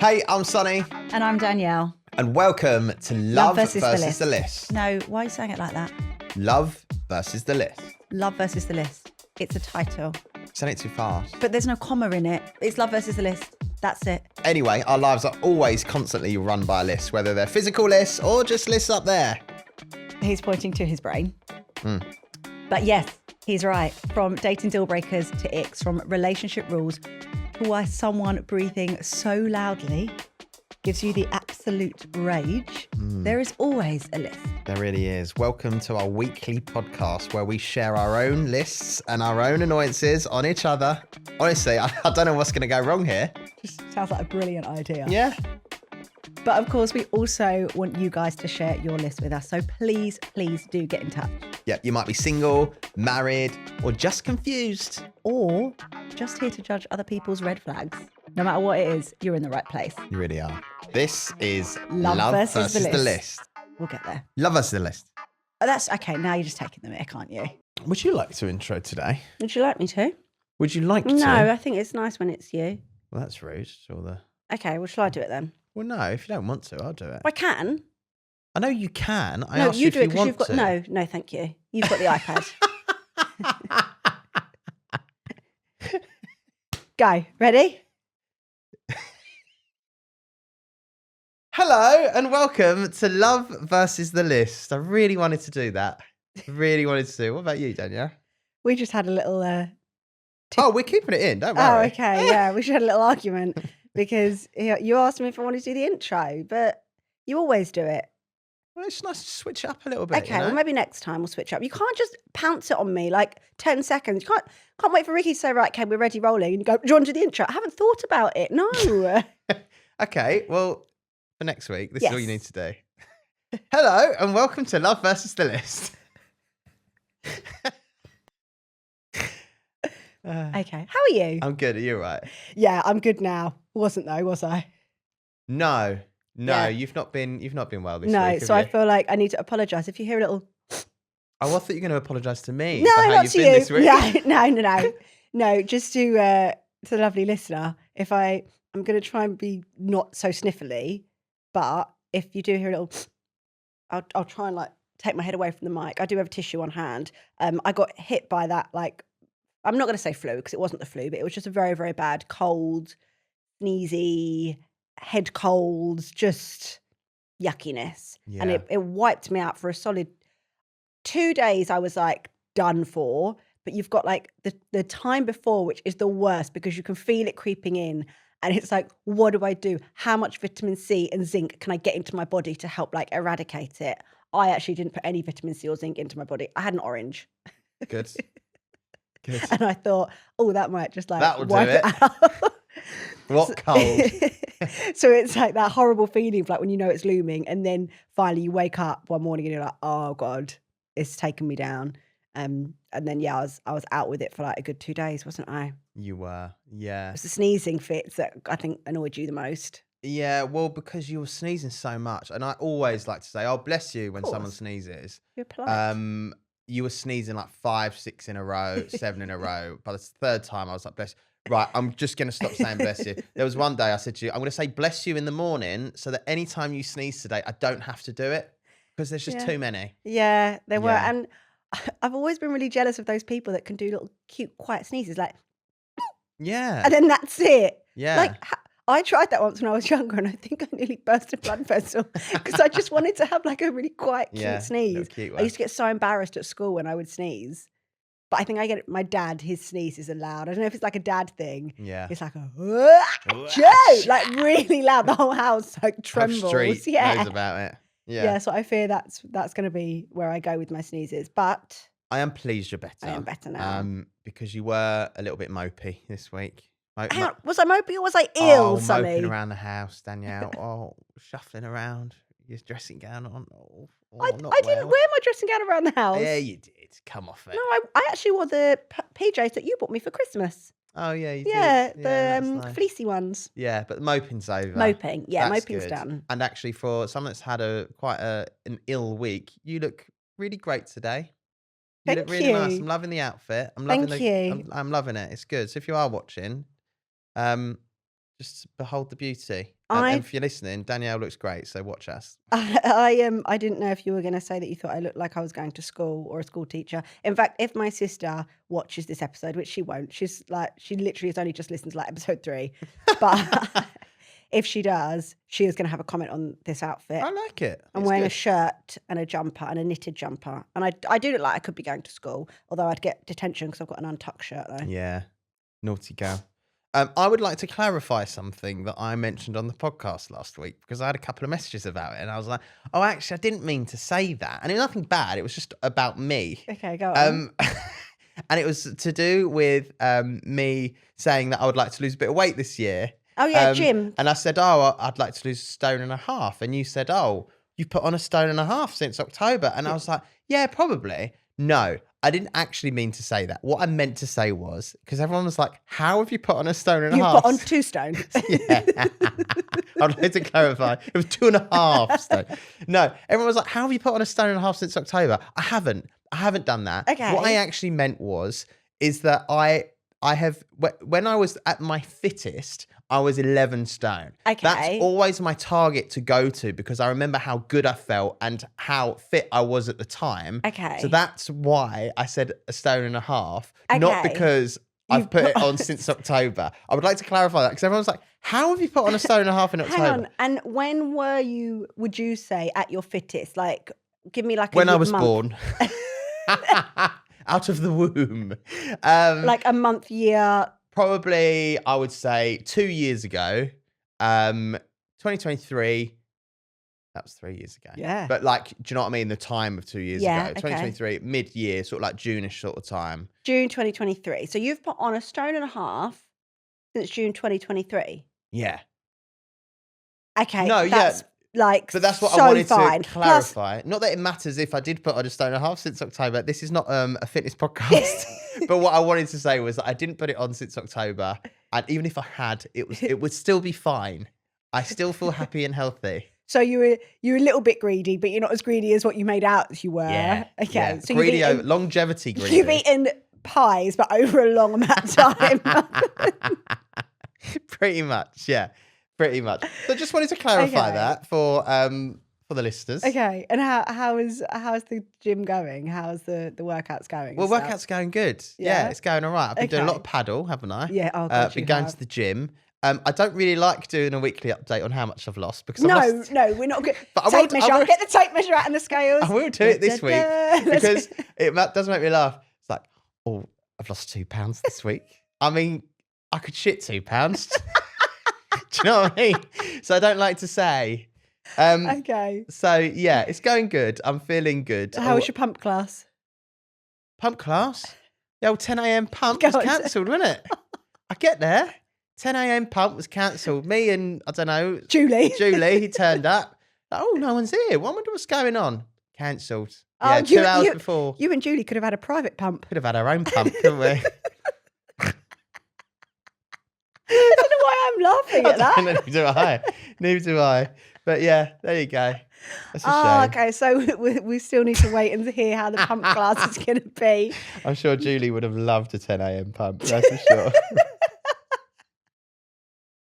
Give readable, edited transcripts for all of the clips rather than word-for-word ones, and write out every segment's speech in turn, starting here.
Hey, I'm Sonny. And I'm Danielle. And welcome to Love versus the List. No, why are you saying it like that? Love versus the List. Love versus the List. It's a title. Saying it too fast. But there's no comma in it. It's Love versus the List. That's it. Anyway, our lives are always constantly run by lists, whether they're physical lists or just lists up there. He's pointing to his brain. But yes, he's right. From dating deal breakers to icks, from relationship rules to why someone breathing so loudly gives you the absolute rage. There is always a list. There really is. Welcome to our weekly podcast where we share our own lists and our own annoyances on each other. Honestly, I don't know what's going to go wrong here. Just sounds like a brilliant idea. Yeah. But of course, we also want you guys to share your list with us. So please do get in touch. Yeah, you might be single, married, or just confused. Or just here to judge other people's red flags. No matter what it is, you're in the right place. You really are. This is Love versus the list. We'll get there. Love versus the List. Oh, that's okay. Now you're just taking the mick, aren't you? Would you like to intro today? Would you like me to? Would you like to? No, I think it's nice when it's you. Well, that's rude. Okay, well, shall I do it then? Well, no, if you don't want to, I'll do it. I can. I know you can. I No, asked you if do it you because want you've got... to. No, thank you. You've got the iPad. Go. Ready? Hello and welcome to Love versus the List. I really wanted to do that. What about you, Danielle? We just had a little... Oh, we're keeping it in. Don't worry. Oh, okay. Yeah, we should have a little argument because you asked me if I wanted to do the intro, but you always do it. Well, it's nice to switch it up a little bit. Okay, well, maybe next time we'll switch up. You can't just pounce it on me like 10 seconds. You can't wait for Ricky to say, right, okay, we're ready, rolling. And you go, do you want to do the intro? I haven't thought about it. No. Okay, well, for next week, this is all you Yes. need to do. Hello and welcome to Love versus the List. Okay, how are you? I'm good. Are you all right? Yeah, I'm good now. Wasn't though, was I? No, Yeah. you've not been well this No, week. so have I you? feel like I need to apologise. If you hear a little... Oh, I thought you were going to apologise to me No, for how not you've to been you. this week. No. No, just to the lovely listener, if I'm going to try and be not so sniffly, but if you do hear a little... I'll try and like take my head away from the mic. I do have a tissue on hand. I got hit by that, like, I'm not going to say flu because it wasn't the flu, but it was just a very, very bad cold, sneezy, head colds, just yuckiness. And Yeah. it wiped me out for a solid 2 days. I was like done for, but you've got like the time before, which is the worst because you can feel it creeping in. And it's like, what do I do? How much vitamin C and zinc can I get into my body to help like eradicate it? I actually didn't put any vitamin C or zinc into my body. I had an orange. Good. Good. And I thought, oh, that might just like That will do wipe it. out. What cold? So it's like that horrible feeling of like when you know it's looming and then finally you wake up one morning and you're like, oh God, it's taken me down. And then, yeah, I was out with it for like a good 2 days, wasn't I? You were, yeah. It was the sneezing fits that I think annoyed you the most. Yeah, well, because you were sneezing so much. And I always like to say, oh, bless you when Of someone course. sneezes. You're polite. You were sneezing like 5, 6 in a row, 7 in a row. By the third time, I was like, bless you. Right, I'm just going to stop saying bless you. There was one day I said to you, I'm going to say bless you in the morning so that anytime you sneeze today, I don't have to do it because there's just Yeah. too many. Yeah, they were. Yeah. And I've always been really jealous of those people that can do little cute, quiet sneezes like, Yeah. and then that's it. Yeah. Like, I tried that once when I was younger and I think I nearly burst a blood vessel because I just wanted to have like a really quiet, cute Yeah, sneeze. little cute I one. used to get so embarrassed at school when I would sneeze. But I think I get it. My dad, his sneezes are loud. I don't know if it's like a dad thing. Yeah. It's like a Joe, like really loud. The whole house like Whole trembles. street Yeah. knows about it. Yeah. Yeah. So I fear that's going to be where I go with my sneezes. But I am pleased you're better. I am better now. Because you were a little bit mopey this week. Hang on, was I mopey or was I ill, Sonny? Moping around the house, Danielle. Oh, shuffling around. Your dressing gown on. I not didn't well. wear my dressing gown around the house. Yeah, you did. Come off it. No, I actually wore the PJs that you bought me for Christmas. Oh, yeah, you Yeah, did. the that's nice. fleecy ones. Yeah, but the moping's over. Moping. Yeah, That's moping's good. done. And actually, for someone that's had an ill week, you look really great today. You look Thank really nice. you. I'm loving the outfit. I'm Thank loving you. I'm loving it. It's good. So if you are watching, just just behold the beauty. I And if you're listening, Danielle looks great, so watch us. I didn't know if you were going to say that you thought I looked like I was going to school or a school teacher. In fact, if my sister watches this episode, which she won't, she literally has only just listened to like episode 3, but if she does, she is going to have a comment on this outfit. I like it. I'm It's wearing a good. shirt and a jumper and a knitted jumper, and I do look like I could be going to school, although I'd get detention because I've got an untucked shirt though. Yeah, naughty girl. I would like to clarify something that I mentioned on the podcast last week because I had a couple of messages about it and I was like, oh, actually, I didn't mean to say that. And it was nothing bad. It was just about me. Okay, go on. And it was to do with me saying that I would like to lose a bit of weight this year. Oh yeah, gym. And I said, oh, I'd like to lose 1.5 stone. And you said, oh, you put on 1.5 stone since October. And I was like, yeah, probably. No, I didn't actually mean to say that. What I meant to say was, because everyone was like, how have you put on 1.5 stone? You put on 2 stone. Yeah. I'd like to clarify. It was 2.5 stone. No, everyone was like, how have you put on 1.5 stone since October? I haven't done that. Okay. What I actually meant is that I have, when I was at my fittest, I was 11 stone. Okay. That's always my target to go to because I remember how good I felt and how fit I was at the time. Okay. So that's why I said 1.5 stone, not Okay. because I've put it on since October. I would like to clarify that because everyone's like, how have you put on 1.5 stone in October? Hang on. And when would you say, at your fittest? Like, give me like a When I was month. born. Out of the womb. Like a month, year. Probably, I would say 2 years ago. 2023. That was 3 years ago. Yeah. But like, do you know what I mean? The time of 2 years Yeah, ago. okay. 2023, mid-year, sort of like June-ish sort of time. June 2023. So you've put on 1.5 stone since June 2023. Yeah. Okay. No, that's like But that's what so I wanted fine. to clarify. Not that it matters if I did put on 1.5 stone since October. This is not a fitness podcast. But what I wanted to say was that I didn't put it on since October. And even if I had, it would still be fine. I still feel happy and healthy. So you're a little bit greedy, but you're not as greedy as what you made out as you were. Yeah. Okay. Yeah. So Greedy, you've eaten, longevity greedy. you've eaten pies, but over a long amount of time. Pretty much, yeah. Pretty much. So just wanted to clarify Okay. that for the listeners. Okay. And how's the gym going? How's the workouts going? Well, and stuff? workout's going good. Yeah? Yeah, it's going all right. I've been doing a lot Okay. of paddle, haven't I? Yeah. Oh, God, Been you going have. to the gym. I don't really like doing a weekly update on how much I've lost because No, I've lost. no, we're not good. But I Tape will- measure. Get the tape measure out and the scales. I will do it this week Let's- because it does make me laugh. It's like, oh, I've lost 2 pounds this week. I mean, I could shit 2 pounds. Do you know what I mean? So I don't like to say. Okay. So yeah, it's going good. I'm feeling good. How was your pump class? pump class? The old 10 a.m. pump Go was on. cancelled, wasn't it? I get there. 10 a.m. pump was cancelled. Me and, I don't know, Julie. he turned up. Oh, no one's here. I wonder what's going on. Cancelled. Oh, Yeah, you- 2 hours you- before. You and Julie could have had a private pump. Could have had our own pump, couldn't we? I don't know why I'm laughing at that. Neither do I. Neither do I. But yeah, there you go. That's a Oh, shame. okay. So we still need to wait and hear how the pump class is going to be. I'm sure Julie would have loved a 10 a.m. pump. That's for sure.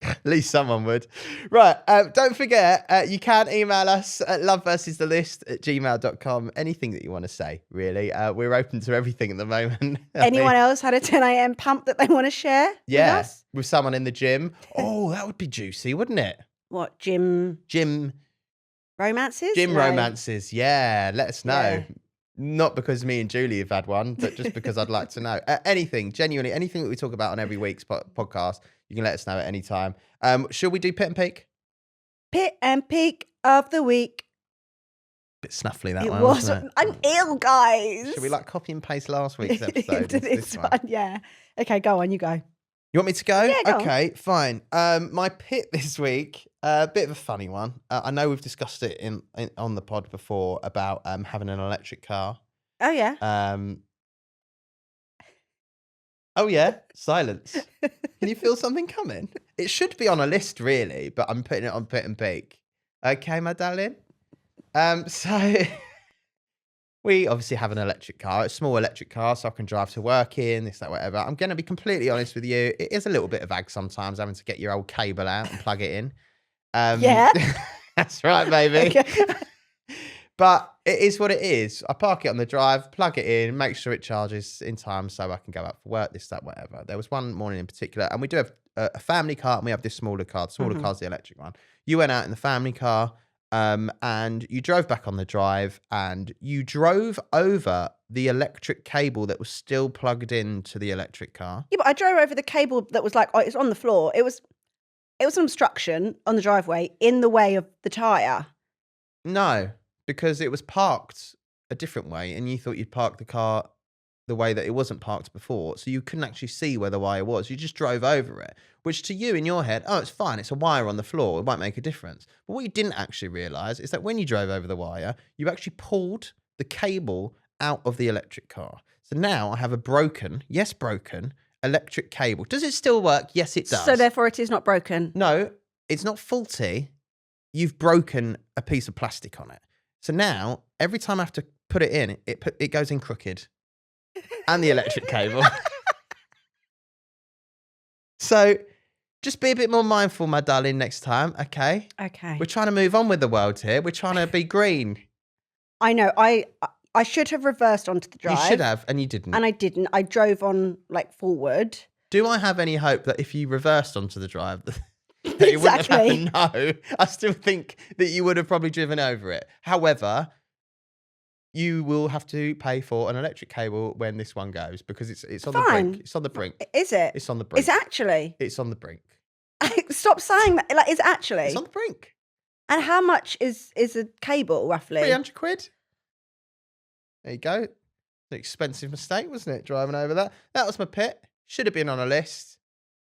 At least someone would. Right. Don't forget, you can email us at loveversuslist@gmail.com. Anything that you want to say, really. We're open to everything at the moment. Anyone else had a 10 a.m. pump that they want to share Yeah. with us? With someone in the gym. Oh, that would be juicy, wouldn't it? What, gym Gym romances? No. romances. Yeah. Let us know. Yeah. Not because me and Julie have had one, but just because I'd like to know. Anything, genuinely, anything that we talk about on every week's podcast, you can let us know at any time. Should we do Pit and Peak? Pit and peak of the week. Bit snuffly that It one, was. wasn't it? I'm ill, guys. Should we like copy and paste last week's episode into into this one? Yeah. Okay, go on. You go. You want me to go? Yeah, go on. Okay, fine. My pit this week, a bit of a funny one. I know we've discussed it on the pod before about having an electric car. Oh, yeah. Oh yeah, silence. Can you feel something coming? It should be on a list, really, but I'm putting it on Pit and Peak. Okay, my darling. So We obviously have an electric car, a small electric car, so I can drive to work in, this, that, whatever. I'm going to be completely honest with you. It is a little bit of ag sometimes having to get your old cable out and plug it in. Yeah. That's right, baby. Okay. But it is what it is. I park it on the drive, plug it in, make sure it charges in time so I can go out for work, this, that, whatever. There was one morning in particular, and we do have a family car, and we have this smaller car. The smaller car's the electric one. You went out in the family car, and you drove back on the drive, and you drove over the electric cable that was still plugged into the electric car. Yeah, but I drove over the cable that was like, oh, it's on the floor. It was an obstruction on the driveway in the way of the tyre. No, because it was parked a different way, and you thought you'd park the car the way that it wasn't parked before, so you couldn't actually see where the wire was. You just drove over it, which to you in your head, oh, it's fine. It's a wire on the floor. It won't make a difference. But what you didn't actually realise is that when you drove over the wire, you actually pulled the cable out of the electric car. So now I have a broken electric cable. Does it still work? Yes, it does. So therefore it is not broken. No, it's not faulty. You've broken a piece of plastic on it. So now, every time I have to put it in, it goes in crooked. And the electric cable. So, just be a bit more mindful, my darling, next time, okay? Okay. We're trying to move on with the world here. We're trying to be green. I know. I should have reversed onto the drive. You should have, and you didn't. And I didn't. I drove on, like, forward. Do I have any hope that if you reversed onto the drive, that you wouldn't have happened? No. I still think that you would have probably driven over it. However, you will have to pay for an electric cable when this one goes, because it's on the brink. It's on the brink. Is it? It's on the brink. It's actually. It's on the brink. Stop saying that. Like, it's actually. It's on the brink. And how much is a cable, roughly? 300 quid. There you go. An expensive mistake, wasn't it? Driving over that. That was my pit. Should have been on a list.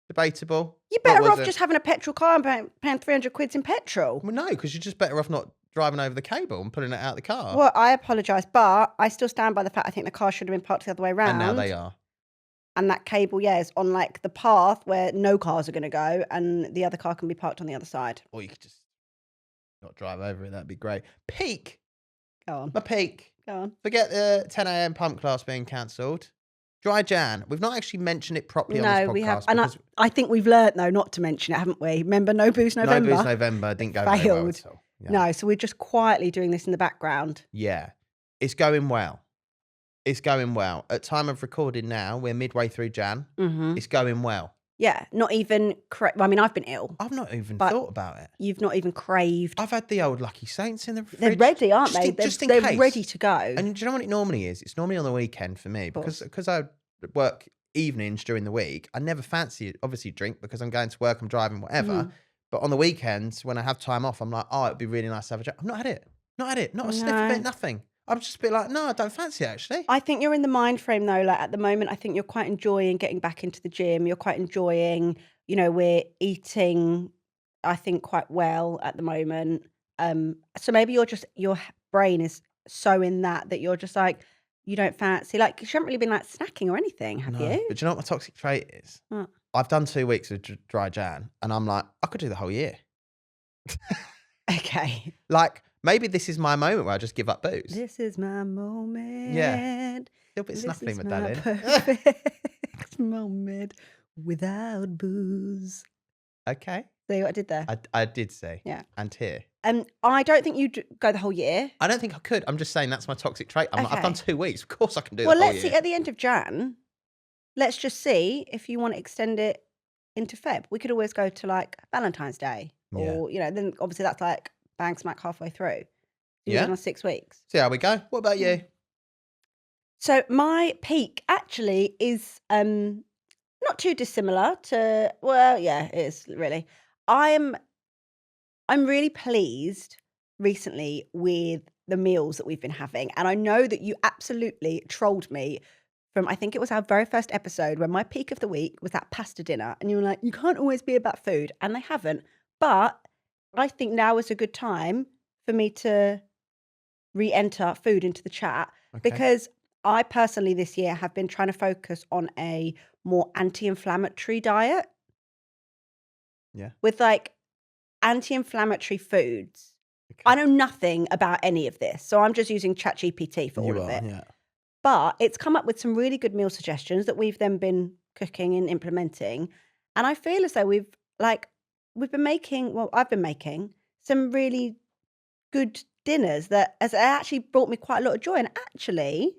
Debatable. You're better off just having a petrol car and paying 300 quid in petrol. Well, no, because you're just better off not driving over the cable and pulling it out of the car. Well, I apologise, but I still stand by the fact I think the car should have been parked the other way around. And now they are. And that cable, is on like the path where no cars are going to go, and the other car can be parked on the other side. Or you could just not drive over it. That'd be great. Peak. Go on. My peak. Go on. Forget the 10 a.m. pump class being cancelled. Dry Jan. We've not actually mentioned it properly on this podcast. No, we have. And I think we've learnt, though, not to mention it, haven't we? Remember No Booze November? No Booze November didn't go very well at all. Yeah. No, so we're just quietly doing this in the background. Yeah. It's going well. It's going well. At time of recording now, we're midway through Jan. Mm-hmm. It's going well. Yeah, not even... I mean, I've been ill. I've not even thought about it. You've not even craved. I've had the old Lucky Saints in the fridge. They're ready, aren't they? They're case. ready to go. And do you know what it normally is? It's normally on the weekend for me. Because I work evenings during the week. I never fancy, obviously, drink because I'm going to work, I'm driving, whatever. Mm. But on the weekends, when I have time off, I'm like, oh, it'd be really nice to have a drink. I've not had it. Not a sniff of it, nothing. I'm just a bit like, no, I don't fancy it, actually. I think you're in the mind frame, though. Like, at the moment, I think you're quite enjoying getting back into the gym. You're quite enjoying, we're eating, I think, quite well at the moment. So maybe your brain is so in that you're just like, you don't fancy, like, you haven't really been like snacking or anything, have you? But do you know what my toxic trait is? What? I've done 2 weeks of dry Jan, and I'm like, I could do the whole year. Okay. Like, maybe this is my moment where I just give up booze. This is my moment. Yeah. A little bit snuffling, my darling. Perfect moment without booze. Okay. See what I did there? I did say. Yeah. And here. I don't think you'd go the whole year. I don't think I could. I'm just saying that's my toxic trait. I've done 2 weeks. Of course I can do the whole year. Well, let's see at the end of Jan. Let's just see if you want to extend it into Feb. We could always go to like Valentine's Day. Or, then obviously that's like bang smack halfway through. You're on 6 weeks. See how we go. What about you? So my peak actually is not too dissimilar to, well, yeah, it is really. I'm really pleased recently with the meals that we've been having. And I know that you absolutely trolled me from, I think it was our very first episode, when my peak of the week was that pasta dinner. And you were like, you can't always be about food. And they haven't. But I think now is a good time for me to re-enter food into the chat. Okay. Because I personally this year have been trying to focus on a more anti-inflammatory diet. Yeah. With like anti-inflammatory foods I know nothing about any of this. So I'm just using ChatGPT for all of it. Yeah. But it's come up with some really good meal suggestions that we've then been cooking and implementing. And I feel as though I've been making some really good dinners that has actually brought me quite a lot of joy. And actually,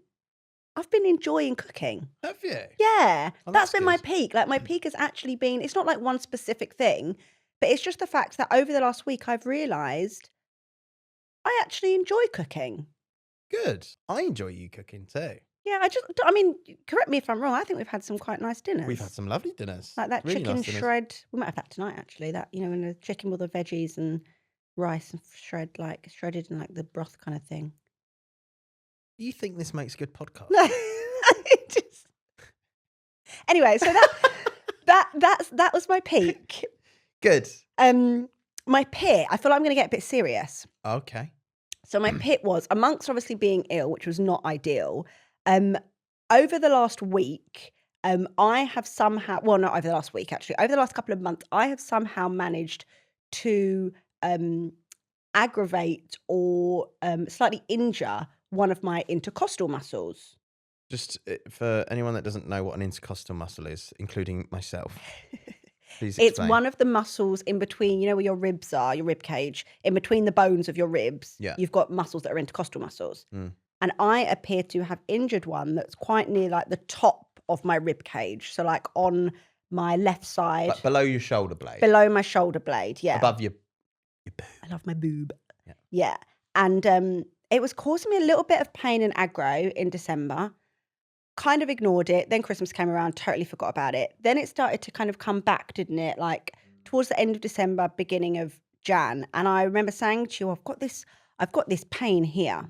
I've been enjoying cooking. Have you? Yeah, Oh, that's been my good. peak. Like my peak has actually been, it's not like one specific thing, but it's just the fact that over the last week, I've realised I actually enjoy cooking. Good. I enjoy you cooking too. Yeah, I mean, correct me if I'm wrong. I think we've had some quite nice dinners. We've had some lovely dinners. like that really chicken nice dinners. shred. We might have that tonight, actually. That, in the chicken with the veggies and rice and shredded and like the broth kind of thing. Do you think this makes a good podcast? No, just... Anyway, so that was my peak. Good. My pit. I feel like I'm going to get a bit serious. Okay. So my pit was, amongst obviously being ill, which was not ideal. Over the last week, I have somehow, well, not over the last week actually, over the last couple of months, I have somehow managed to aggravate or slightly injure one of my intercostal muscles. Just for anyone that doesn't know what an intercostal muscle is, including myself, please explain. It's one of the muscles in between, where your ribs are, your rib cage, in between the bones of your ribs. Yeah. You've got muscles that are intercostal muscles. And I appear to have injured one that's quite near like the top of my rib cage. So like on my left side. Like below your shoulder blade. Below my shoulder blade, yeah. Above your boob. I love my boob. Yeah. Yeah. And it was causing me a little bit of pain and aggro in December. Kind of ignored it. Then Christmas came around, totally forgot about it. Then it started to kind of come back, didn't it? Like towards the end of December, beginning of Jan. And I remember saying to you, I've got this pain here.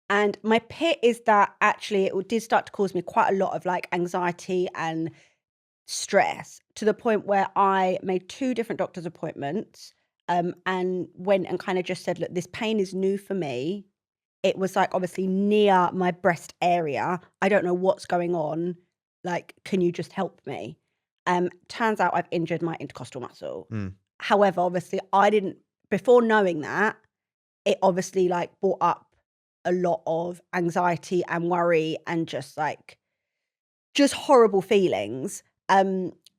And my pit is that actually it did start to cause me quite a lot of like anxiety and stress, to the point where I made 2 different doctor's appointments and went and kind of just said, look, this pain is new for me. It was like obviously near my breast area. I don't know what's going on. Like, can you just help me? Turns out I've injured my intercostal muscle. However, obviously before knowing that, it obviously like brought up a lot of anxiety and worry and just horrible feelings.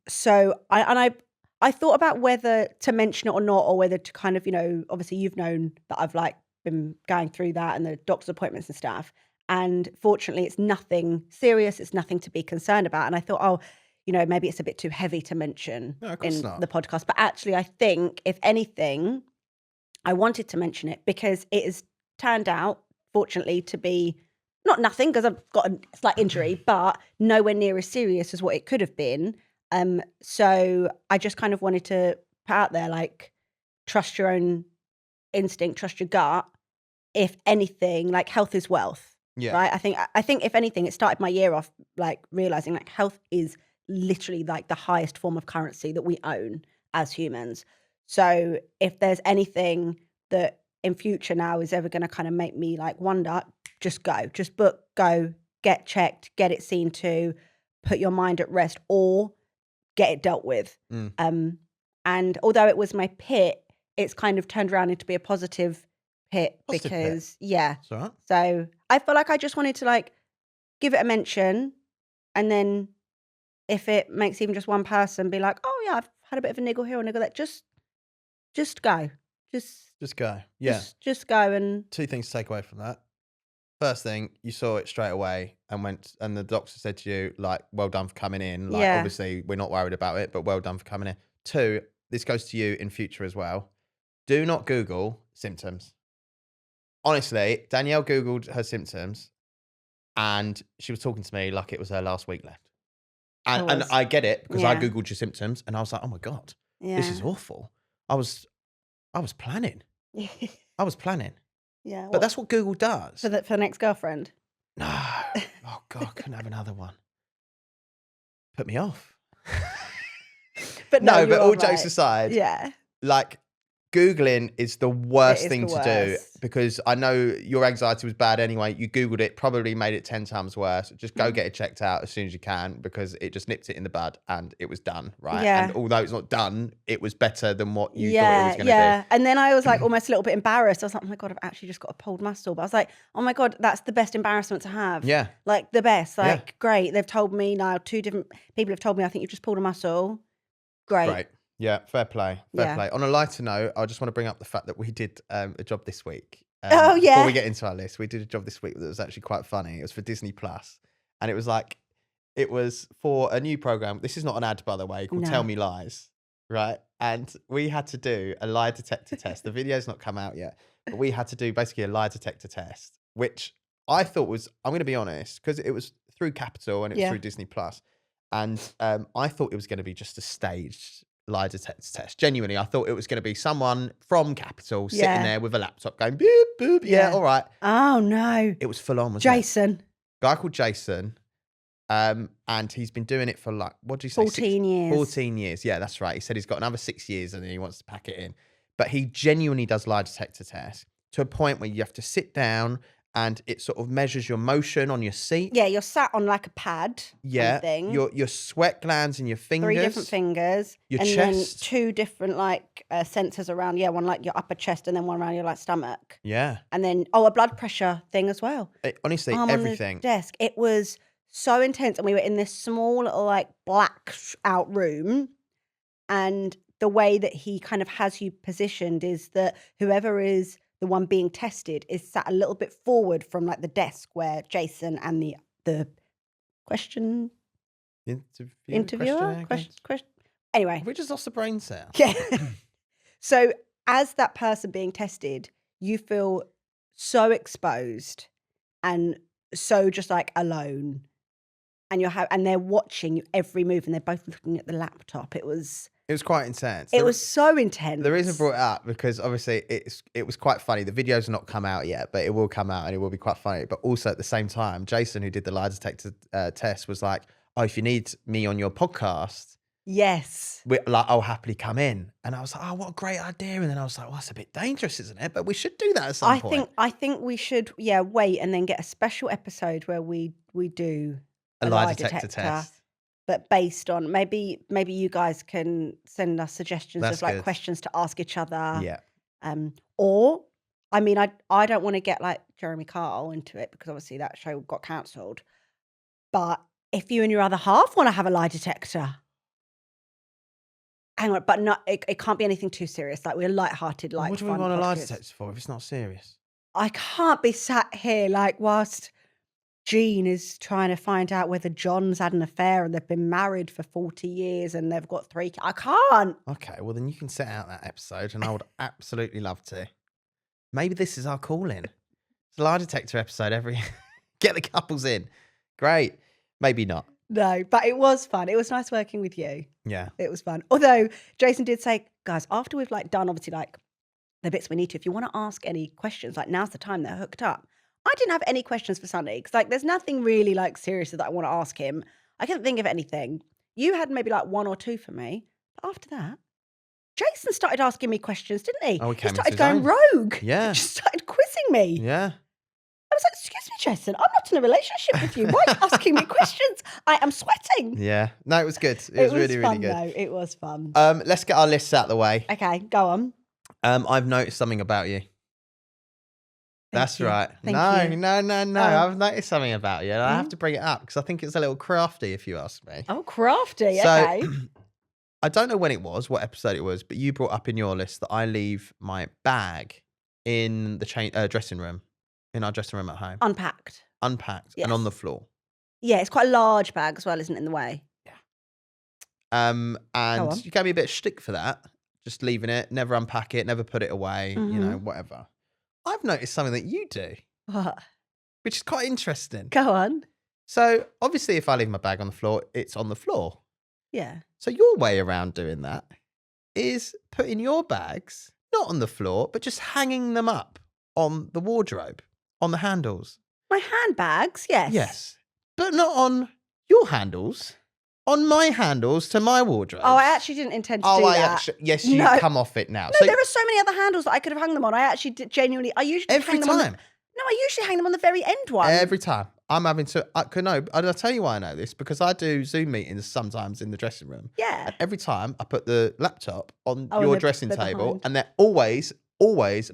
So I thought about whether to mention it or not, or whether to kind of, obviously you've known that I've like been going through that and the doctor's appointments and stuff. And fortunately it's nothing serious. It's nothing to be concerned about. And I thought, maybe it's a bit too heavy to mention in the podcast. But actually I think if anything, I wanted to mention it because it has turned out, fortunately, to be not nothing, because I've got a slight injury, but nowhere near as serious as what it could have been. So I just kind of wanted to put out there, like, trust your own instinct, trust your gut. If anything, like, health is wealth. Yeah. Right? I think if anything, it started my year off like realizing like health is literally like the highest form of currency that we own as humans. So if there's anything that in future now is ever going to kind of make me like wonder, just book, go, get checked, get it seen to, put your mind at rest, or get it dealt with. And although it was my pit, it's kind of turned around into be a positive pit because yeah. It's all right. So I feel like I just wanted to like give it a mention, and then if it makes even just one person be like, oh yeah, I've had a bit of a niggle here or niggle there, just go. Just go. Yeah. Just go. And 2 things to take away from that. First thing, you saw it straight away and the doctor said to you, like, well done for coming in. Like, Yeah. obviously, we're not worried about it, but well done for coming in. 2, this goes to you in future as well. Do not Google symptoms. Honestly, Danielle Googled her symptoms and she was talking to me like it was her last week left. And I get it because I Yeah. Googled your symptoms and I was like, oh my God, yeah. this is awful. I was planning. I was planning. Yeah. But that's what Google does. for the next girlfriend. No. Oh God, I couldn't have another one. Put me off. But No, no, but you all are jokes right. aside, Yeah. like, Googling is the worst is thing the to do worst. because I know your anxiety was bad anyway. You Googled it, probably made it 10 times worse. Just go get it checked out as soon as you can because it just nipped it in the bud and it was done, right? And Yeah. although it's not done, it was better than what you thought it was Yeah, going to yeah. And then I was like almost a little bit embarrassed. I was like, oh my God, I've actually just got a pulled muscle. But I was like, oh my God, that's the best embarrassment to have. be. Yeah. Like the best. Yeah. Like, great. They've told me now, 2 different people have told me, I think you've just pulled a muscle. Great. Yeah, fair play. Fair Yeah. play. On a lighter note, I just want to bring up the fact that we did a job this week. Oh, Before yeah. we get into our list, we did a job this week that was actually quite funny. It was for Disney Plus, and it was like, it was for a new program. This is not an ad, by the way, called No. Tell Me Lies, right? And we had to do a lie detector test. The video's not come out yet, but we had to do basically a lie detector test, which I thought was, I'm going to be honest, because it was through Capital and it was Yeah. through Disney Plus, and I thought it was going to be just a staged lie detector test. Genuinely, I thought it was going to be someone from Capital sitting Yeah. there with a laptop going boop boop. Yeah, Yeah. all right. Oh no. It was full on, wasn't it? Jason. Guy called Jason, and he's been doing it for like, what did you say? 14 years. 14 years. Yeah, that's right. He said he's got another 6 years and then he wants to pack it in. But he genuinely does lie detector tests to a point where you have to sit down and it sort of measures your motion on your seat. Yeah, you're sat on like a pad. Yeah, Thing. your sweat glands in your fingers. 3 different fingers. Your and chest. then 2 different like sensors around, one like your upper chest and then one around your like stomach. Yeah. And then, a blood pressure thing as well. Honestly, Arm everything. on the desk. It was so intense. And we were in this small little like blacked out room. And the way that he kind of has you positioned is that whoever is the one being tested is sat a little bit forward from like the desk where Jason and the question interviewer question. Anyway, Have we just lost the brain cell? yeah. So as that person being tested, you feel so exposed and so just like alone, and and they're watching you every move, and they're both looking at the laptop. It was quite intense. It was so intense. The reason I brought it up because obviously it was quite funny. The video's not come out yet, but it will come out and it will be quite funny. But also at the same time, Jason, who did the lie detector test, was like, "Oh, if you need me on your podcast, Yes. I'll happily come in." And I was like, "Oh, what a great idea!" And then I was like, "Well, that's a bit dangerous, isn't it?" But we should do that at some point. I think we should wait and then get a special episode where we do A lie detector test. but based on maybe you guys can send us suggestions That's of like good. questions to ask each other. Yeah. Or I mean, I don't want to get like Jeremy Kyle into it because obviously that show got cancelled. But if you and your other half want to have a lie detector, hang on, but not it can't be anything too serious. Like we're lighthearted, like What do we fun want a lie podcast. detector for if it's not serious? I can't be sat here like whilst Jean is trying to find out whether John's had an affair and they've been married for 40 years and they've got 3 kids. I can't. Okay, well then you can set out that episode, and I would absolutely love to. Maybe this is our calling. It's a lie detector episode every. Get the couples in. Great. Maybe not. No, but it was fun. It was nice working with you. Yeah. It was fun. Although Jason did say, guys, after we've like done obviously like the bits we need to, if you want to ask any questions, like now's the time, they're hooked up. I didn't have any questions for Sonny because like there's nothing really like serious that I want to ask him. I couldn't think of anything. You had maybe like 1 or 2 for me. But after that, Jason started asking me questions, didn't he? Oh, he came into started his going own. rogue. Yeah. He just started quizzing me. Yeah. I was like, excuse me, Jason, I'm not in a relationship with you. Why are you asking me questions? I am sweating. Yeah. No, it was good. It was really, really fun, good. Though. It was fun. Let's get our lists out the way. Okay, go on. I've noticed something about you. That's you. right. Thank you. No. Oh. I've noticed something about you. And I have to bring it up because I think it's a little crafty, if you ask me. Oh, crafty. So, Okay. I don't know when it was, what episode it was, but you brought up in your list that I leave my bag in the dressing room, in our dressing room at home, Unpacked. unpacked Yes. and on the floor. Yeah, it's quite a large bag as well, isn't it, in the way? And on. you gave me a bit of shtick for that, just leaving it, never unpack it, never put it away, you know, Mhm. whatever. I've noticed something that you do, What? which is quite interesting. Go on. So obviously, if I leave my bag on the floor, it's on the floor. Yeah. So your way around doing that is putting your bags not on the floor, but just hanging them up on the wardrobe, on the handles. My handbags, yes. Yes, but not on your handles. on my handles to my wardrobe. Oh, I actually didn't intend to do that. Yes, you No. come off it now. No, there are so many other handles that I could have hung them on. I actually genuinely, I usually every hang them time. I usually hang them on the very end one. Every time. I'm having to, I'll tell you why I know this, because I do Zoom meetings sometimes in the dressing room. Yeah. And every time I put the laptop on Oh, your and dressing they're table, behind. and they're always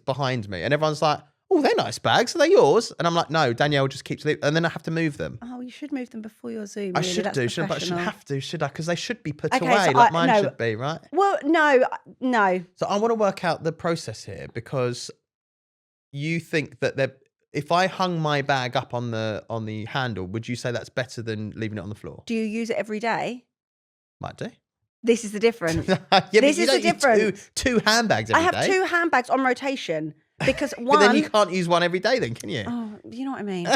behind me. And everyone's like, oh, they're nice bags. Are they yours? And I'm like, no, Danielle just keeps leaving. And then I have to move them. Oh, you should move them before your Zoom. I really. should That's do, but I shouldn't professional. have to, should I? Because they should be put Okay, away so like mine no. should be, right? Well, no. So I want to work out the process here, because you think that if I hung my bag up on the handle, would you say that's better than leaving it on the floor? Do you use it every day? Might do. This is the difference. Yeah, This is the difference. Two handbags every I day. have 2 handbags on rotation because But one. then you can't use one every day, then, can you? Oh, you know what I mean.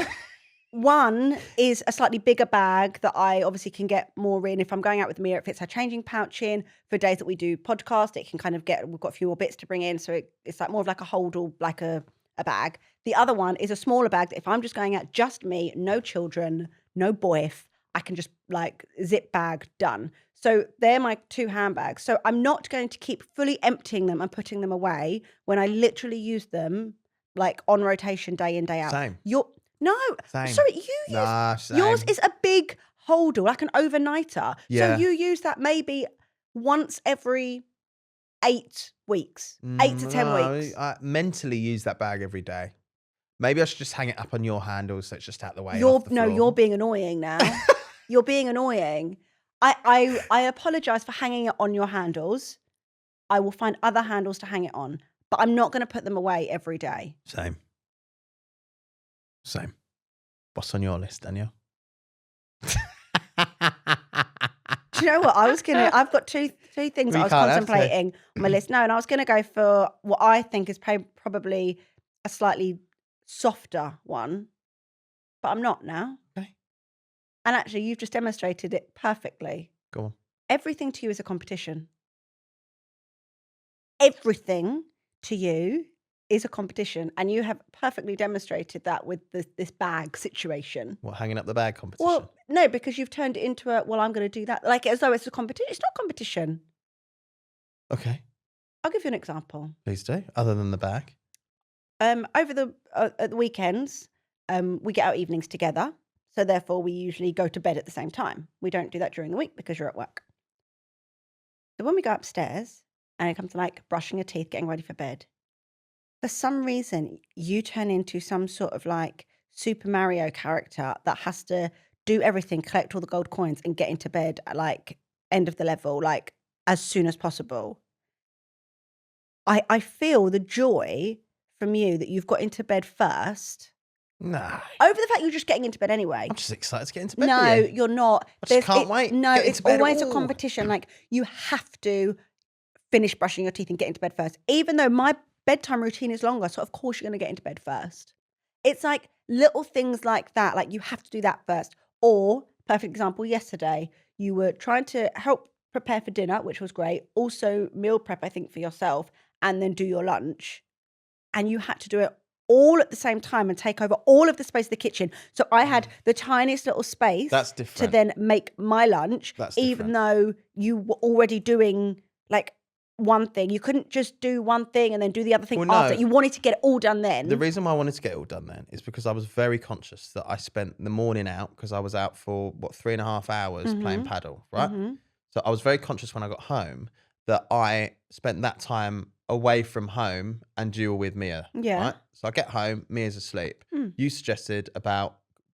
One is a slightly bigger bag that I obviously can get more in. If I'm going out with Mia, it fits her changing pouch in. For days that we do podcast, it can kind of we've got a few more bits to bring in. So it's like more of like a holdall, like a bag. The other one is a smaller bag that if I'm just going out, just me, no children, no boyf, I can just like zip bag, done. So they're my 2 handbags. So I'm not going to keep fully emptying them and putting them away when I literally use them like on rotation day in, day out. Same. No, Same. sorry, you use Same. yours is a big holder, like an overnighter. Yeah. So you use that maybe once every 8 weeks, 8 to 10 weeks. I mentally use that bag every day. Maybe I should just hang it up on your handles so it's just out the way. You're being annoying now. You're being annoying. I apologize for hanging it on your handles. I will find other handles to hang it on, but I'm not going to put them away every day. Same. What's on your list, Danielle? Do you know what? I've got two things I was contemplating on my list. No, and I was going to go for what I think is probably a slightly softer one, but I'm not now. Okay. And actually, you've just demonstrated it perfectly. Go on. Everything to you is a competition. Everything to you is a competition, and you have perfectly demonstrated that with this bag situation. What, hanging up the bag competition? Well, no, because you've turned it into I'm going to do that, like as though it's a competition. It's not competition. Okay. I'll give you an example. Please do. Other than the bag. Over at the weekends, we get our evenings together, so therefore we usually go to bed at the same time. We don't do that during the week because you're at work. So when we go upstairs and it comes to like brushing your teeth, getting ready for bed, for some reason you turn into some sort of like Super Mario character that has to do everything, collect all the gold coins, and get into bed at like end of the level, like as soon as possible. I feel the joy from you that you've got into bed first. No. Over the fact you're just getting into bed anyway. I'm just excited to get into bed. No, with you. you're not. I just can't wait. No, Get it's into bed. always a Ooh. competition. Like you have to finish brushing your teeth and get into bed first. Even though my bedtime routine is longer, so of course you're going to get into bed first. It's like little things like that. Like you have to do that first. Or, perfect example, yesterday, you were trying to help prepare for dinner, which was great. Also meal prep, I think, for yourself, and then do your lunch. And you had to do it all at the same time and take over all of the space of the kitchen. So I had the tiniest little space That's to different. then make my lunch, That's even different. though you were already doing like one thing. You couldn't just do one thing and then do the other thing Well, no. after. You wanted to get it all done then. The reason why I wanted to get it all done then is because I was very conscious that I spent the morning out, because I was out for 3.5 hours playing paddle, right? So I was very conscious when I got home that I spent that time away from home and you were with Mia. Yeah. Right? So I get home, Mia's asleep. You suggested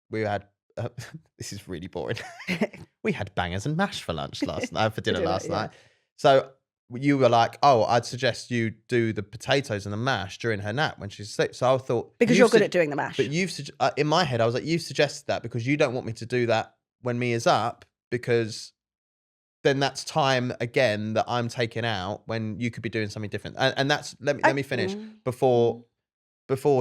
we had, this is really boring. We had bangers and mash for lunch for dinner last night. So you were like, oh, I'd suggest you do the potatoes and the mash during her nap when she's asleep. So I thought, because you're good at doing the mash. but in my head, I was like, you've suggested that because you don't want me to do that when Mia's up, because then that's time again that I'm taking out when you could be doing something different. And that's let me finish before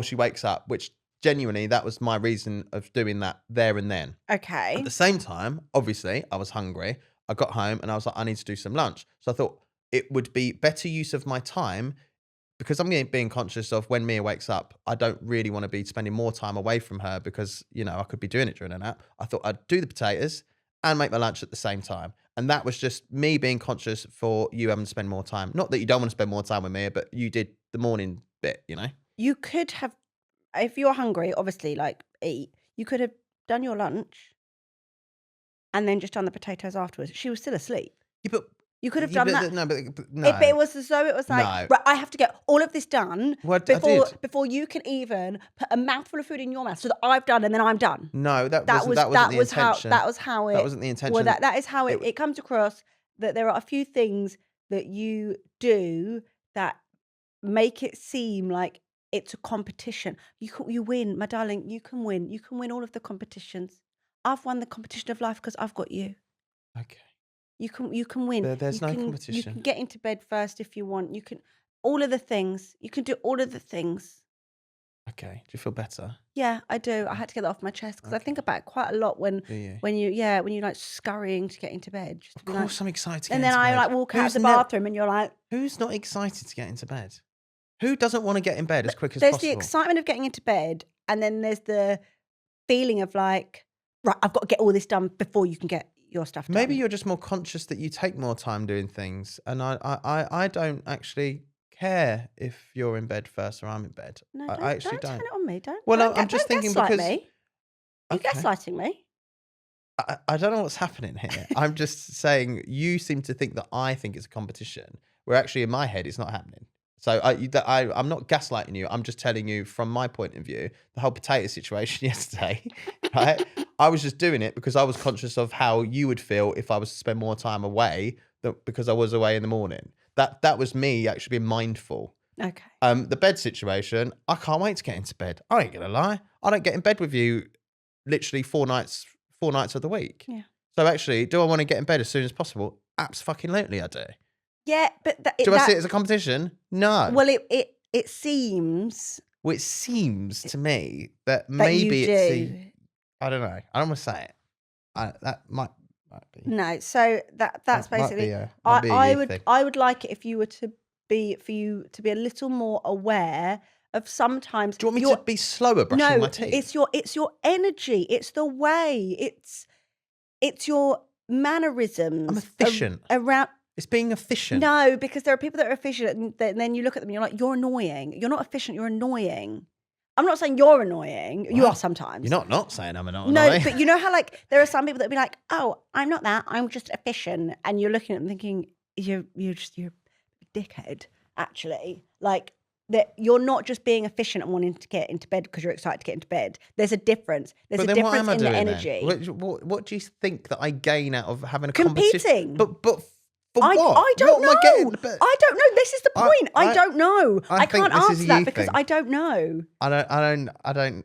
she wakes up, which genuinely that was my reason of doing that there and then. Okay. At the same time, obviously, I was hungry. I got home and I was like, I need to do some lunch. So I thought it would be better use of my time, because I'm being conscious of when Mia wakes up, I don't really want to be spending more time away from her because, I could be doing it during a nap. I thought I'd do the potatoes and make my lunch at the same time. And that was just me being conscious for you having to spend more time. Not that you don't want to spend more time with me, but you did the morning bit, you know? You could have, if you're hungry, obviously, like eat. You could have done your lunch and then just done the potatoes afterwards. She was still asleep. Yeah, but You could have done that. no, but But no. it was as though it was like, No. right, I have to get all of this done Well, I did. before you can even put a mouthful of food in your mouth, so that I've done and then I'm done. No, that That wasn't the intention. that was how it. That wasn't the intention. Well, that is how It it comes across, that there are a few things that you do that make it seem like it's a competition. You win, my darling. You can win. You can win all of the competitions. I've won the competition of life because I've got you. Okay. You can win. There's no You competition. can get into bed first if you want. You can all of the things. You can do all of the things. Okay. Do you feel better? Yeah, I do. I had to get that off my chest because I think about it quite a lot when Do you? when you're like scurrying to get into bed. Just to Of be like, course, I'm excited to get and into then I bed. like walk out Who's the nev- bathroom and you're like, Who's not excited to get into bed? Who doesn't want to get in bed as quick as there's possible? the excitement of getting into bed, and then there's the feeling of like, right, I've got to get all this done before you can get your stuff done. Maybe you're just more conscious that you take more time doing things, and I don't actually care if you're in bed first or I'm in bed. No, I actually don't turn don't. it on me. Don't. Well, don't I'm just don't thinking gaslight because me. You're okay. gaslighting me. I don't know what's happening here. I'm just saying you seem to think that I think it's a competition, where actually in my head it's not happening. So I'm not gaslighting you. I'm just telling you from my point of view, the whole potato situation yesterday, right? I was just doing it because I was conscious of how you would feel if I was to spend more time away because I was away in the morning. That was me actually being mindful. Okay. The bed situation, I can't wait to get into bed. I ain't gonna lie. I don't get in bed with you literally 4 nights of the week. Yeah. So actually, do I want to get in bed as soon as possible? Absolutely, I do. Yeah, but Do I see it as a competition? No. Well, it seems Well, it seems to me that that you maybe it's do. I don't know. I don't want to say it. That might be. No, so that's That might basically. be might be a you thing. I would like it if you were to be for you to be a little more aware of sometimes. Do you want me to be slower brushing my teeth? It's your energy. It's the way. It's your mannerisms. I'm efficient. Around. It's being efficient. No, because there are people that are efficient, and then you look at them and you're like, you're annoying. You're not efficient. You're annoying. I'm not saying you're annoying. You Wow. are sometimes. You're not saying I'm not No, annoying. but you know how like there are some people that be like, oh, I'm not that. I'm just efficient, and you're looking at them thinking you're a dickhead. Actually, like that you're not just being efficient and wanting to get into bed because you're excited to get into bed. There's a difference. There's But a then what difference am I in the doing energy. then? What do you think that I gain out of having a competition? Competing. But for I what? don't What am I getting? know. But I don't know. This is the point. I don't know. I I think can't this is a answer that you because thing. I don't know. I don't.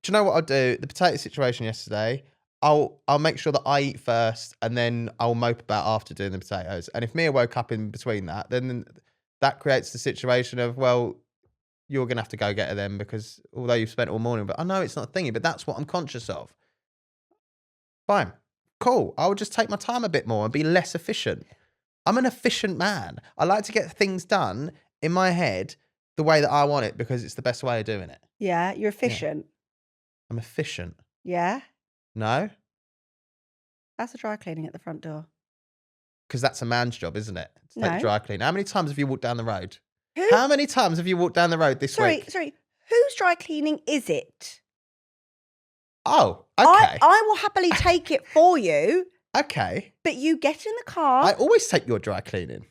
Do you know what I'll do? The potato situation yesterday. I'll make sure that I eat first, and then I'll mope about after doing the potatoes. And if Mia woke up in between that, then that creates the situation of, well, you're gonna have to go get her then, because although you've spent all morning, but I know it's not thingy, but that's what I'm conscious of. Fine, cool. I will just take my time a bit more and be less efficient. I'm an efficient man. I like to get things done in my head the way that I want it because it's the best way of doing it. Yeah, you're efficient. I'm efficient. Yeah, No? that's a dry cleaning at the front door. Because that's a man's job, isn't it? To take No. the dry clean. How many times have you walked down the road? Who? How many times have you walked down the road this week? Sorry. Whose dry cleaning is it? Oh, okay. I will happily take it for you, Okay. but you get in the car I always take your dry cleaning.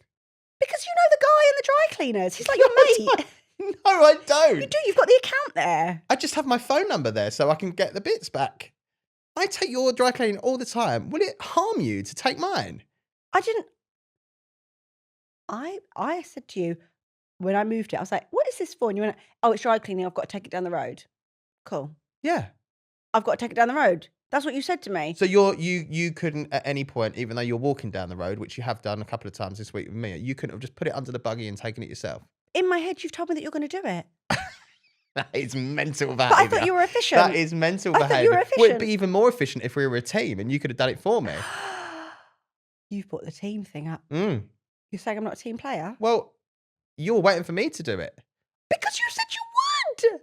because you know the guy in the dry cleaners. He's like your mate. No, I don't. You do. You've got the account there. I just have my phone number there so I can get the bits back. I take your dry cleaning all the time. Will it harm you to take mine? I didn't. I said to you when I moved it, I was like, "What is this for?" And you went, "Oh, it's dry cleaning. I've got to take it down the road." Cool. Yeah. I've got to take it down the road. That's what you said to me. So you couldn't at any point, even though you're walking down the road, which you have done a couple of times this week with me, you couldn't have just put it under the buggy and taken it yourself. In my head, you've told me that you're going to do it. That is mental behaviour. But I thought you were efficient. That is mental I thought behaviour. you were Well, it'd efficient. be even more efficient if we were a team and you could have done it for me. You've brought the team thing up. Mm. You're saying I'm not a team player? Well, you're waiting for me to do it. Because you said you would.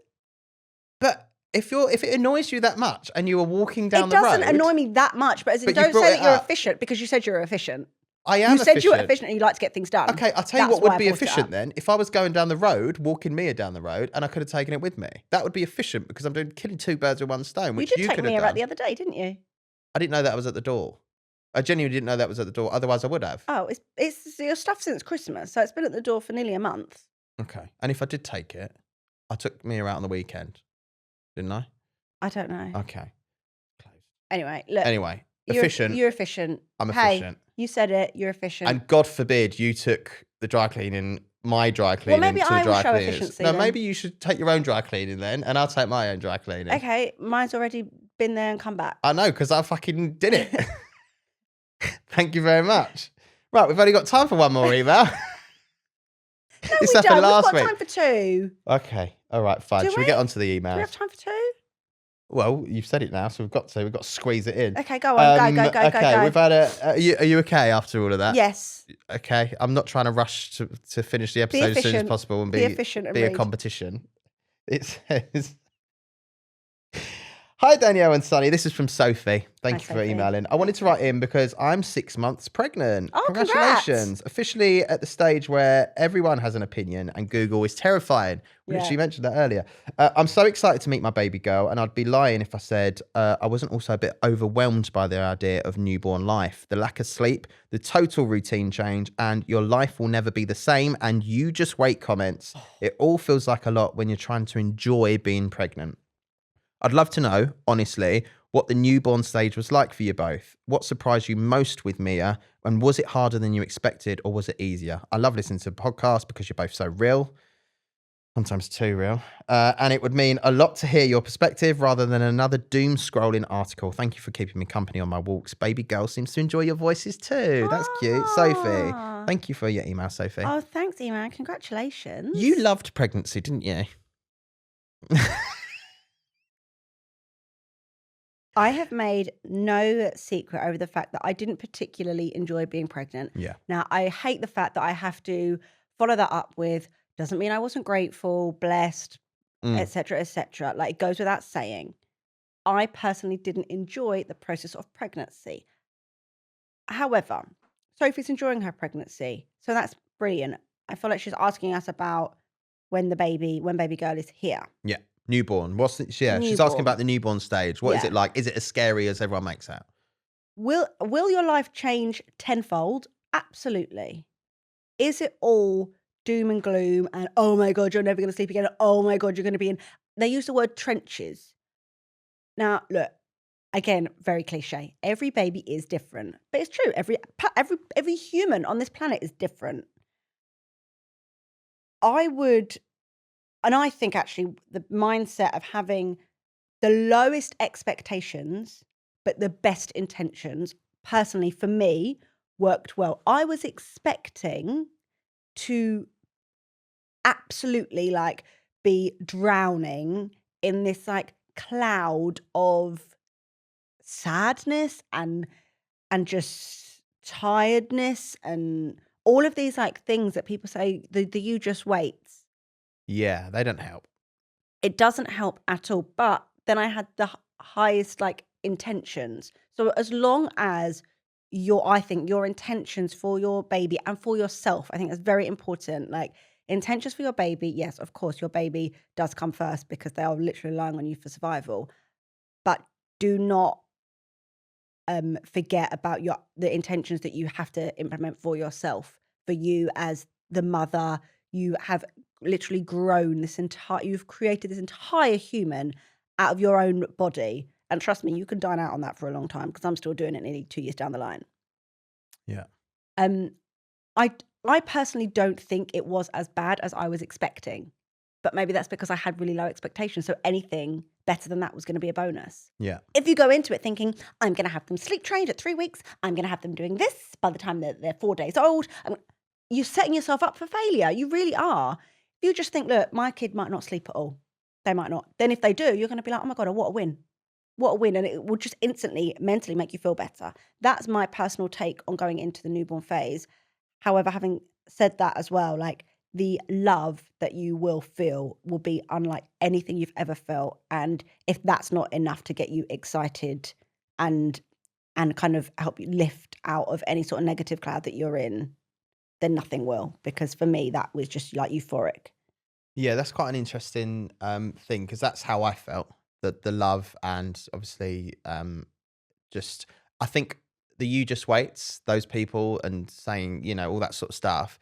But if it annoys you that much and you were walking down It the road, doesn't annoy me that much, but as in, But you don't brought say it that you're up. efficient because you said you're efficient. I am You said you were efficient. efficient and you like to get things done. Okay, I'll tell you That's what why would I be brought it efficient up. then. If I was going down the road, walking Mia down the road, and I could have taken it with me, that would be efficient because I'm doing killing two birds with one stone, You which did you take could me have out done. the other day, didn't you? I didn't know that was at the door. I genuinely didn't know that was at the door. Otherwise, I would have. Oh, it's your stuff since Christmas, so it's been at the door for nearly a month. Okay. And if I did take it, I took Mia out on the weekend, didn't I? I don't know. Okay. Close. Anyway, look. Anyway, You're efficient. You're efficient. I'm Hey, efficient. you said it. You're efficient. And God forbid you took the dry cleaning, my dry cleaning, maybe to I the will dry show cleaners. efficiency No, then. maybe you should take your own dry cleaning then, and I'll take my own dry cleaning. Okay, mine's already been there and come back. I know, because I fucking did it. Thank you very much. Right, we've only got time for one more email. No, This we happened don't. last We've got week. time for two. Okay, all right, fine. Do Should we we? get on to the Do we emails? have time for two? Well, you've said it now, so we've got to squeeze it in. Okay, go on. Go. Okay, we've had are you okay after all of that? Yes. Okay, I'm not trying to rush to finish the episode as soon as efficient. possible and Be efficient and be a read. competition. It says, "Hi Danielle and Sonny, this is from Sophie. Thank Hi, you for Sophie. emailing. I wanted to write in because I'm 6 months pregnant. Oh, Congratulations! Officially at the stage where everyone has an opinion and Google is terrifying. We Yeah. literally mentioned that earlier. I'm so excited to meet my baby girl, and I'd be lying if I said I wasn't also a bit overwhelmed by the idea of newborn life, the lack of sleep, the total routine change, and your life will never be the same. And you just wait comments. It all feels like a lot when you're trying to enjoy being pregnant. I'd love to know, honestly, what the newborn stage was like for you both. What surprised you most with Mia? And was it harder than you expected or was it easier? I love listening to podcasts because you're both so real. Sometimes too real. And it would mean a lot to hear your perspective rather than another doom scrolling article. Thank you for keeping me company on my walks. Baby girl seems to enjoy your voices too. That's cute. Sophie, Ah. thank you for your email, Sophie. Oh, thanks, Iman. Congratulations. You loved pregnancy, didn't you? I have made no secret over the fact that I didn't particularly enjoy being pregnant. Yeah. Now, I hate the fact that I have to follow that up with, doesn't mean I wasn't grateful, blessed, etc., etc. Like, it goes without saying. I personally didn't enjoy the process of pregnancy. However, Sophie's enjoying her pregnancy, so that's brilliant. I feel like she's asking us about when baby girl is here. Yeah. Newborn. She's asking Newborn. about the newborn stage. What is Yeah. it like? Is it as scary as everyone makes out? Will your life change tenfold? Absolutely. Is it all doom and gloom and oh my God, you're never going to sleep again? Oh my God, you're going to be in. They use the word trenches. Now, look, again, very cliche. Every baby is different, but it's true. Every human on this planet is different. I think actually the mindset of having the lowest expectations, but the best intentions, personally for me, worked well. I was expecting to absolutely like be drowning in this like cloud of sadness and just tiredness and all of these like things that people say the you just waits. Yeah, they don't help. It doesn't help at all. But then I had the highest like intentions. So as long as I think your intentions for your baby and for yourself, I think that's very important. Like intentions for your baby, yes, of course, your baby does come first because they are literally relying on you for survival. But do not forget about the intentions that you have to implement for yourself. For you as the mother, you have literally grown you've created this entire human out of your own body. And trust me, you can dine out on that for a long time because I'm still doing it nearly 2 years down the line. Yeah. I personally don't think it was as bad as I was expecting, but maybe that's because I had really low expectations. So anything better than that was going to be a bonus. Yeah. If you go into it thinking, I'm going to have them sleep trained at 3 weeks, I'm going to have them doing this by the time they're 4 days old, you're setting yourself up for failure. You really are. If you just think, look, my kid might not sleep at all. They might not. Then if they do, you're going to be like, oh my God, what a win. What a win. And it will just instantly, mentally make you feel better. That's my personal take on going into the newborn phase. However, having said that as well, like the love that you will feel will be unlike anything you've ever felt. And if that's not enough to get you excited and kind of help you lift out of any sort of negative cloud that you're in, then nothing will. Because for me, that was just like euphoric. Yeah, that's quite an interesting thing, because that's how I felt. The love, and obviously just, I think the you just waits, those people, and saying, all that sort of stuff.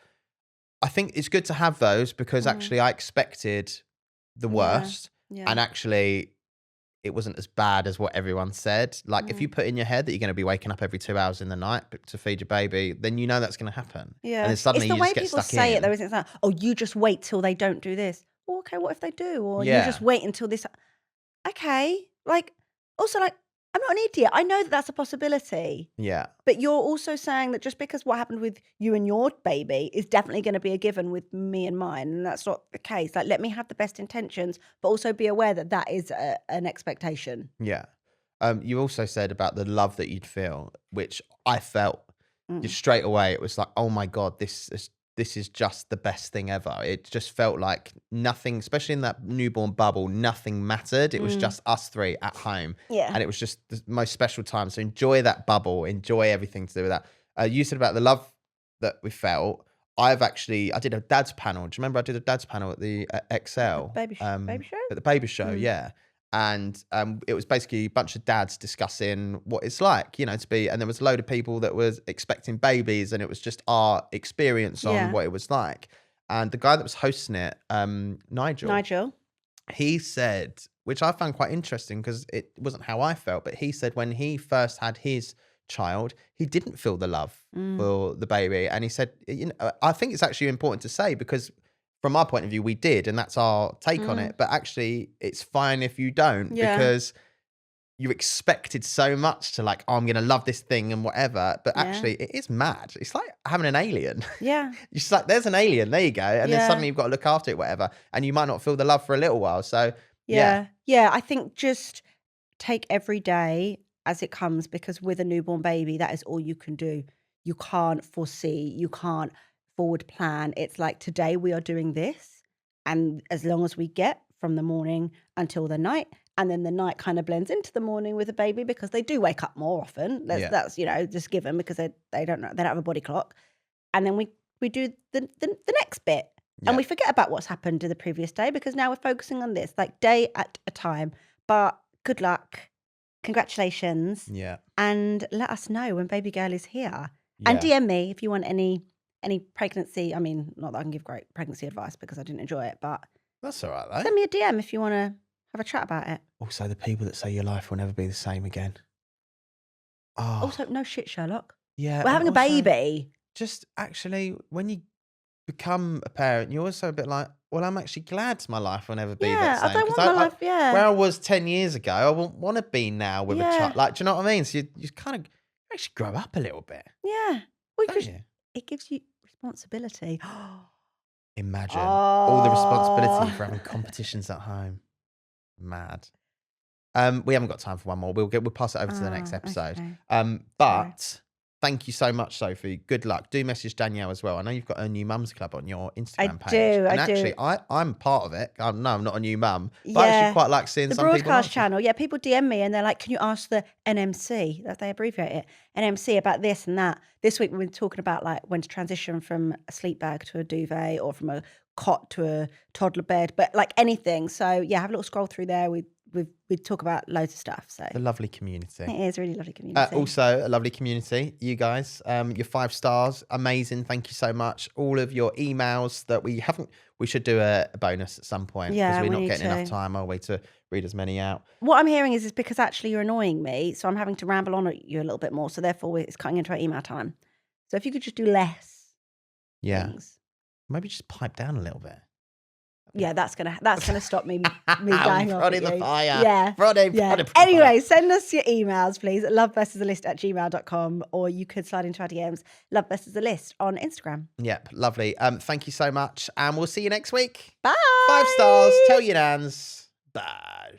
I think it's good to have those, because Mm. actually I expected the Yeah. worst, Yeah. and actually it wasn't as bad as what everyone said. Like, if you put in your head that you're going to be waking up every 2 hours in the night to feed your baby, then you know that's going to happen. Yeah. And then suddenly It's the you way just get people stuck say it, in. though, isn't it? It's like, oh, you just wait till they don't do this. Well, okay, what if they do? Or you Yeah. just wait until this. Okay. Like, also, like, I'm not an idiot. I know that that's a possibility. Yeah. But you're also saying that just because what happened with you and your baby is definitely going to be a given with me and mine, and that's not the case. Like, let me have the best intentions, but also be aware that that is an expectation. Yeah. You also said about the love that you'd feel, which I felt just Mm. straight away. It was like, oh my God, this is just the best thing ever. It just felt like nothing, especially in that newborn bubble, nothing mattered. It was just us three at home. Yeah. And it was just the most special time. So enjoy that bubble, enjoy everything to do with that. You said about the love that we felt. I did a dad's panel. Do you remember I did a dad's panel at the Excel? Baby show? At the baby show, yeah. And it was basically a bunch of dads discussing what it's like, to be, and there was a load of people that was expecting babies, and it was just our experience on what it was like. And the guy that was hosting it, Nigel, he said, which I found quite interesting because it wasn't how I felt, but he said when he first had his child, he didn't feel the love for the baby. And he said, I think it's actually important to say, because from our point of view, we did, and that's our take on it. But actually, it's fine if you don't, because you expected so much to, like, oh, I'm going to love this thing and whatever. But actually, it is mad. It's like having an alien. Yeah. You're just like, there's an alien, there you go. And then suddenly you've got to look after it, whatever. And you might not feel the love for a little while. So, Yeah. Yeah. I think just take every day as it comes, because with a newborn baby, that is all you can do. You can't foresee, you can't forward plan. It's like, today we are doing this. And as long as we get from the morning until the night, and then the night kind of blends into the morning with the baby, because they do wake up more often. That's just given, because they don't know, they don't have a body clock. And then we do the next bit. And we forget about what's happened to the previous day, because now we're focusing on this, like, day at a time. But good luck. Congratulations. Yeah. And let us know when baby girl is here. And DM me if you want any pregnancy. I mean, not that I can give great pregnancy advice because I didn't enjoy it, but That's all right, though. send me a DM if you want to have a chat about it. Also, the people that say your life will never be the same again. Oh, Also, no shit, Sherlock. yeah. We're and having a also, baby. Just actually, when you become a parent, you're also a bit like, well, I'm actually glad my life will never be that Yeah, same. I don't 'Cause want my life. Yeah. where I was 10 years ago, I wouldn't want to be now with a Yeah. child. Like, do you know what I mean? So you kind of actually grow up a little bit, Yeah. Well, don't 'cause you? it gives you responsibility. Imagine all the responsibility Oh. for having competitions at home. Mad. We haven't got time for one more. We'll pass it over to the next Oh, episode. okay. But thank you so much, Sophie. Good luck. Do message Danielle as well. I know you've got a new mums club on your Instagram page. do, And I do. actually, I'm part of it. No, I'm not a new mum, but I Yeah. actually quite like seeing The some people broadcast answer. channel. Yeah, people DM me and they're like, can you ask the NMC, that they abbreviate it, NMC, about this and that. This week we've been talking about, like, when to transition from a sleep bag to a duvet, or from a cot to a toddler bed, but like anything. So yeah, have a little scroll through there. We talk about loads of stuff. So The lovely community. it is a really lovely community. Also, a lovely community. You guys, your 5 stars, amazing. Thank you so much. All of your emails that we haven't. We should do a bonus at some point, because Yeah, we're we not need getting enough to. time, are we, to read as many out? What I'm hearing is because actually you're annoying me, so I'm having to ramble on at you a little bit more. So therefore, it's cutting into our email time. So if you could just do less Yeah, things. maybe just pipe down a little bit. Yeah, that's gonna stop me I'm going off prodding at the you. fire. Yeah. Prodding, Yeah. prodding, prodding. Anyway, send us your emails, please, at lovebestasthelist@gmail.com, or you could slide into our DMs, lovebestastheList on Instagram. Yep, lovely. Thank you so much, and we'll see you next week. Bye. 5 stars. Tell your nans. Bye.